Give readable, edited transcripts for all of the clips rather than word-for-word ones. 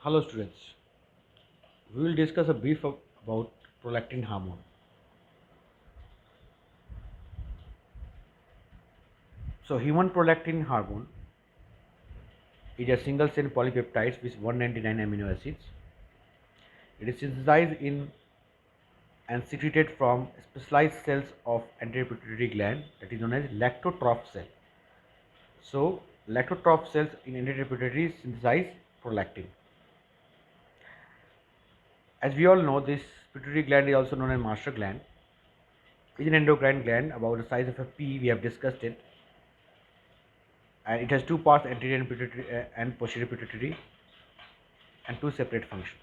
Hello students, we will discuss a brief about prolactin hormone. So human prolactin hormone is a single chain polypeptide with 199 amino acids. It is synthesized in and secreted from specialized cells of enteropituitary gland that is known as lactotroph cell. So lactotroph cells in enteropituitary synthesize prolactin. As we all know, this pituitary gland is also known as master gland. It is an endocrine gland about the size of a pea. We have discussed it, and it has two parts, anterior and pituitary and posterior pituitary, and two separate functions.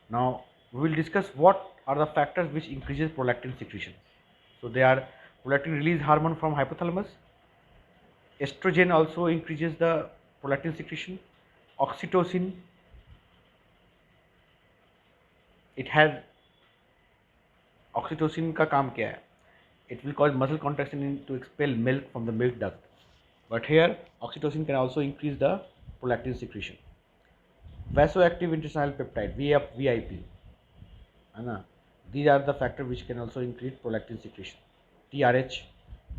Now we will discuss what are the factors which increases prolactin secretion. So they are prolactin release hormone from hypothalamus. Estrogen also increases the prolactin secretion. Oxytocin, it has oxytocin का काम क्या है? It will cause muscle contraction to expel milk from the milk duct. But here oxytocin can also increase the prolactin secretion. Vasoactive intestinal peptide VIP, है ना? These are the factors which can also increase prolactin secretion. TRH,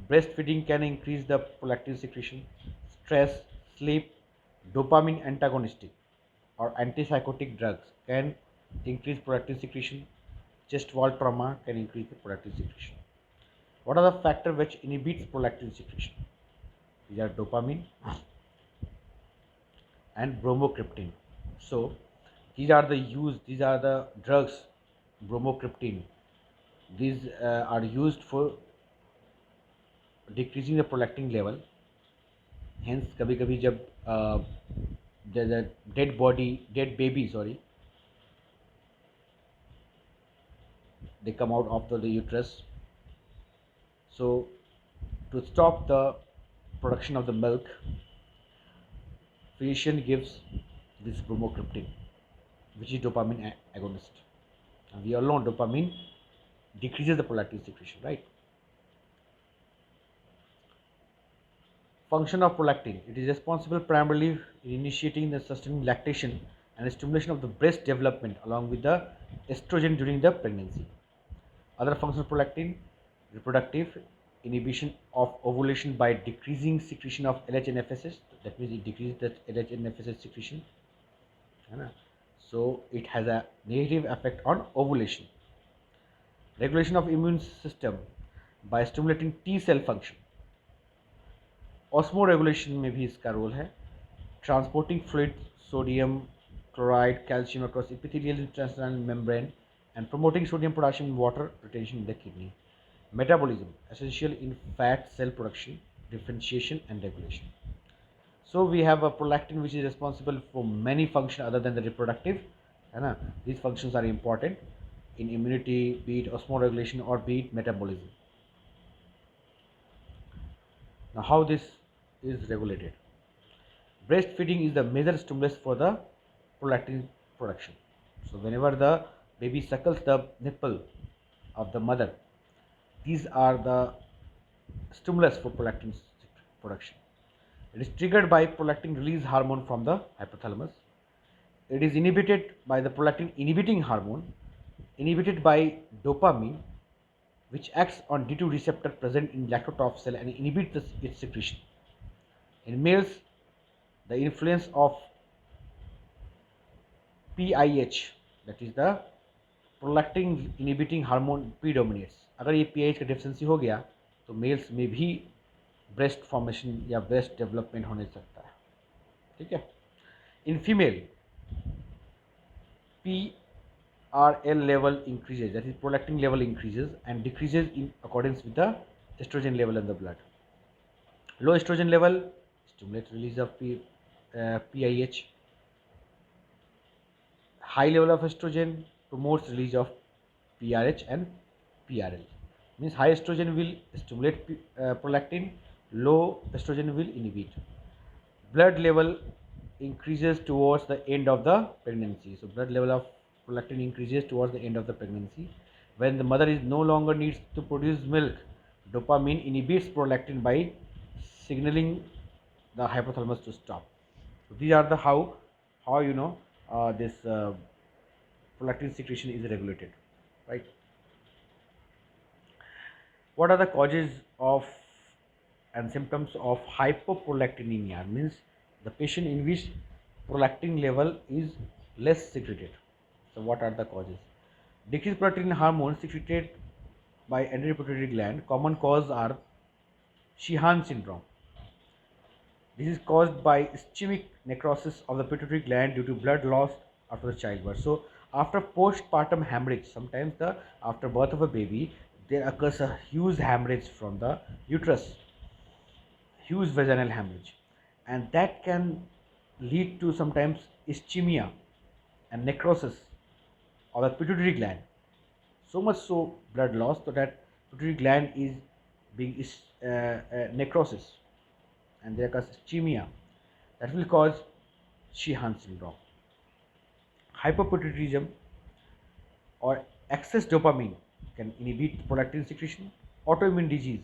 breastfeeding can increase the prolactin secretion. Stress, sleep, dopamine antagonistic or antipsychotic drugs can increase prolactin secretion. Chest wall trauma can increase the prolactin secretion. What are the factors which inhibits prolactin secretion? These are dopamine and bromocriptine. So these are the drugs, bromocriptine. These are used for decreasing the prolactin level. Hence कभी कभी जब the dead baby, they come out of the uterus. So to stop the production of the milk, physician gives this bromocriptine, which is dopamine agonist. And we all know dopamine decreases the prolactin secretion, right? Function of prolactin. It is responsible primarily in initiating the sustaining lactation and the stimulation of the breast development along with the estrogen during the pregnancy. Other functions of prolactin: reproductive, inhibition of ovulation by decreasing secretion of LH and FSH. That means it decreases the LH and FSH secretion. So it has a negative effect on ovulation. Regulation of immune system by stimulating T cell function. Osmoregulation में भी इसका role है. Transporting fluid sodium chloride calcium across epithelial intestinal membrane and promoting sodium potassium water retention in the kidney. Metabolism essential in fat cell production, differentiation and regulation. So we have a prolactin which is responsible for many functions other than the reproductive, है ना? These functions are important in immunity, be it osmoregulation or be it metabolism. Now how this is regulated? Breastfeeding is the major stimulus for the prolactin production. So whenever the baby suckles the nipple of the mother, these are the stimulus for prolactin production. It is triggered by prolactin release hormone from the hypothalamus. It is inhibited by the prolactin inhibiting hormone, inhibited by dopamine, which acts on D2 receptor present in lactotroph cell and inhibits its secretion. In males, the influence of PIH, that is the prolactin inhibiting hormone, predominates. अगर ये PIH का deficiency हो गया तो mails में भी breast formation या breast development होने सकता है. ठीक है. In female, PRL level increases, that is prolactin level increases and decreases in accordance with the estrogen level in the blood. Low estrogen level stimulates release of PIH. High level of estrogen promotes release of PRH and PRL. Means high estrogen will stimulate prolactin, low estrogen will inhibit. Blood level increases towards the end of the pregnancy. So blood level of prolactin increases towards the end of the pregnancy. When the mother is no longer needs to produce milk, dopamine inhibits prolactin by signaling the hypothalamus to stop. So these are the how this prolactin secretion is regulated, right? What are the causes of and symptoms of hypoprolactinemia? Means the patient in which prolactin level is less secreted. So what are the causes? Decreased prolactin hormone secreted by enteropituitary gland. Common cause are Sheehan syndrome. This is caused by ischemic necrosis of the pituitary gland due to blood loss after the childbirth. So, after postpartum hemorrhage, sometimes after birth of a baby, there occurs a huge hemorrhage from the uterus, huge vaginal hemorrhage, and that can lead to sometimes ischemia and necrosis of the pituitary gland. So much so blood loss so that pituitary gland is being necrosis, and there occurs ischemia that will cause Sheehan syndrome. Hypopituitarism or excess dopamine can inhibit prolactin secretion. Autoimmune disease,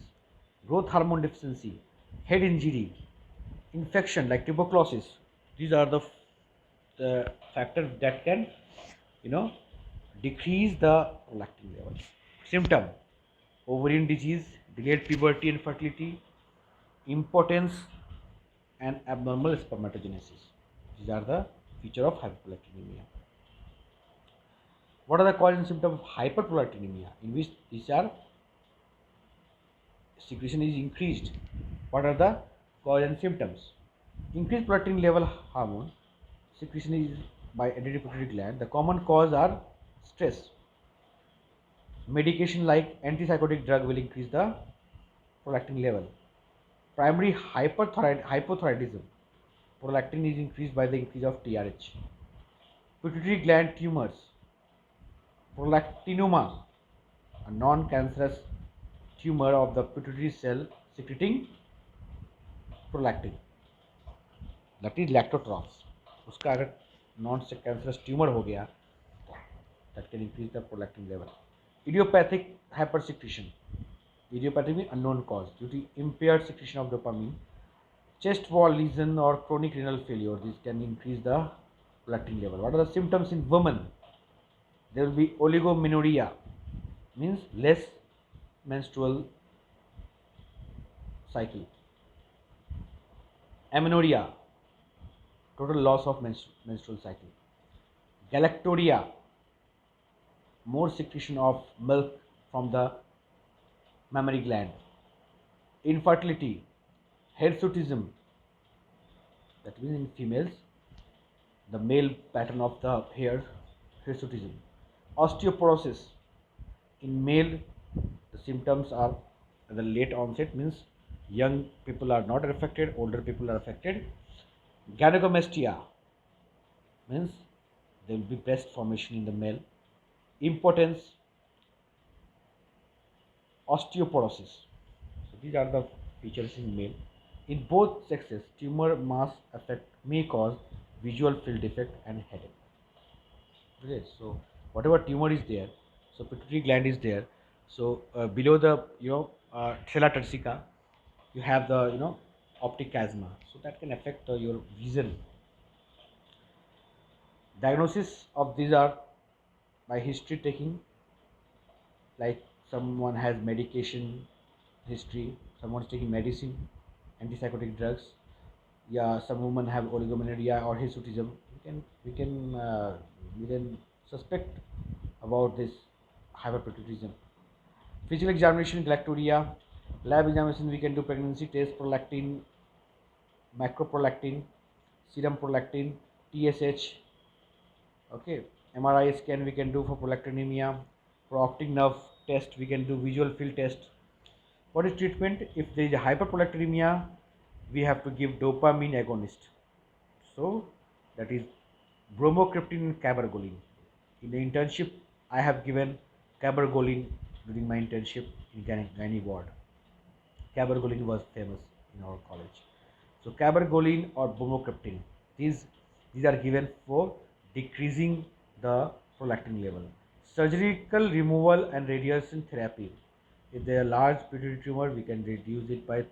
growth hormone deficiency, head injury, infection like tuberculosis. These are the factors that can, you know, decrease the prolactin level. Symptom: ovarian disease, delayed puberty and fertility, impotence, and abnormal spermatogenesis. These are the feature of hyperprolactinemia. What are the cause and symptoms of hyperprolactinemia? In which these are secretion is increased. What are the cause and symptoms? Increased prolactin level hormone secretion is by enteropituitary gland. The common cause are stress. Medication like antipsychotic drug will increase the prolactin level. Primary hypothyroidism. Prolactin is increased by the increase of TRH. Pituitary gland tumors. Prolactinoma, a non-cancerous tumor of the pituitary cell secreting prolactin, that is lactotrophs. उसका अगर non cancerous tumour हो गया, that can increase the prolactin level. Idiopathic hypersecretion. Idiopathic means unknown cause due to impaired secretion of dopamine. Chest wall lesion or chronic renal failure. This can increase the prolactin level. What are the symptoms in women? There will be oligomenorrhea, means less menstrual cycle. Amenorrhea, total loss of menstrual cycle. Galactorrhea, more secretion of milk from the mammary gland. Infertility, hirsutism, that means in females, the male pattern of the hair, hirsutism. Osteoporosis, in male, the symptoms are the late onset, means young people are not affected, older people are affected. Gynecomastia, means there will be breast formation in the male. Impotence, osteoporosis. So these are the features in male. In both sexes, tumor mass effect may cause visual field defect and headache. Okay, so whatever tumor is there, so pituitary gland is there. So below the sella turcica, you have the optic chiasma. So that can affect your vision. Diagnosis of these are by history taking, like someone has medication history, someone is taking medicine, antipsychotic drugs. Yeah, some women have oligomenorrhea or hirsutism. We can suspect about this hyperpituitarism. Physical examination, galactorrhea. Lab examination, we can do pregnancy test, prolactin, macroprolactin, serum prolactin, TSH. Okay, MRI scan we can do for prolactinemia. For optic nerve test, we can do visual field test. What is treatment? If there is a hyperprolactinemia, we have to give dopamine agonist. So that is bromocriptine and cabergoline. In the internship, I have given cabergoline during my internship in gynae ward. Cabergoline was famous in our college. So cabergoline or bromocriptine, these are given for decreasing the prolactin level. Surgical removal and radiation therapy. If there are large pituitary tumor, we can reduce it by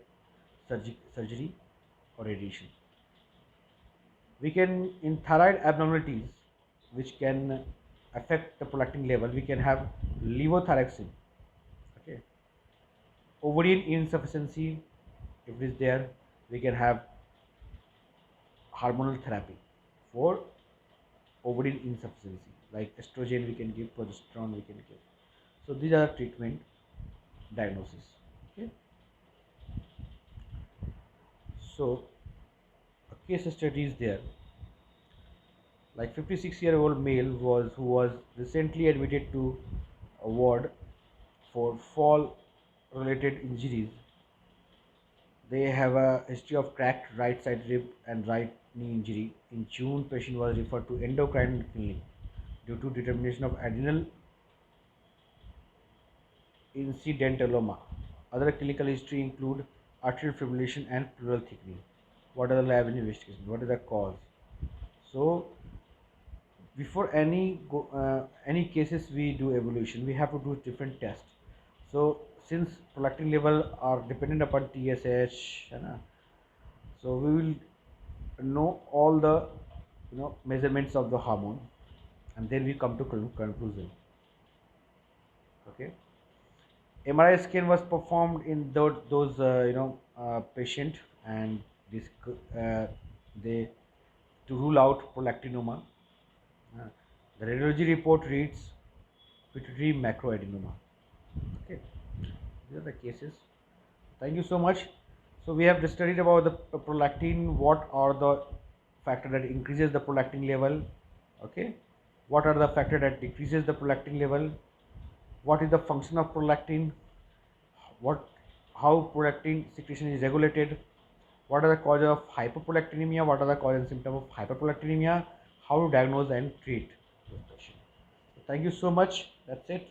surgery or radiation. We can, in thyroid abnormalities, which can affect the prolactin level, we can have levothyroxine. Okay, ovarian insufficiency, if it is there, we can have hormonal therapy for ovarian insufficiency, like estrogen we can give, progesterone we can give. So these are the treatment diagnosis. Okay, so a case study is there, like 56-year-old male was who was recently admitted to a ward for fall related injuries. They have a history of cracked right side rib and right knee injury. In June, patient was referred to endocrine clinic due to determination of adrenal incidentaloma. Other clinical history include arterial fibrillation and pleural thickening. What are the lab investigations? What is the cause? So before any cases we do evaluation, we have to do different tests. So since prolactin level are dependent upon TSH, so we will know all the measurements of the hormone, and then we come to conclusion. Okay, MRI scan was performed in those patient, and this they to rule out prolactinoma. Uh, the radiology report reads pituitary macroadenoma. Okay, these are the cases. Thank you so much. So we have studied about the prolactin. What are the factor that increases the prolactin level? Okay, what are the factor that decreases the prolactin level? What is the function of prolactin? What, how prolactin secretion is regulated? What are the causes of hyperprolactinemia? What are the causes and symptoms of hyperprolactinemia? How to diagnose and treat this patient? So thank you so much. That's it.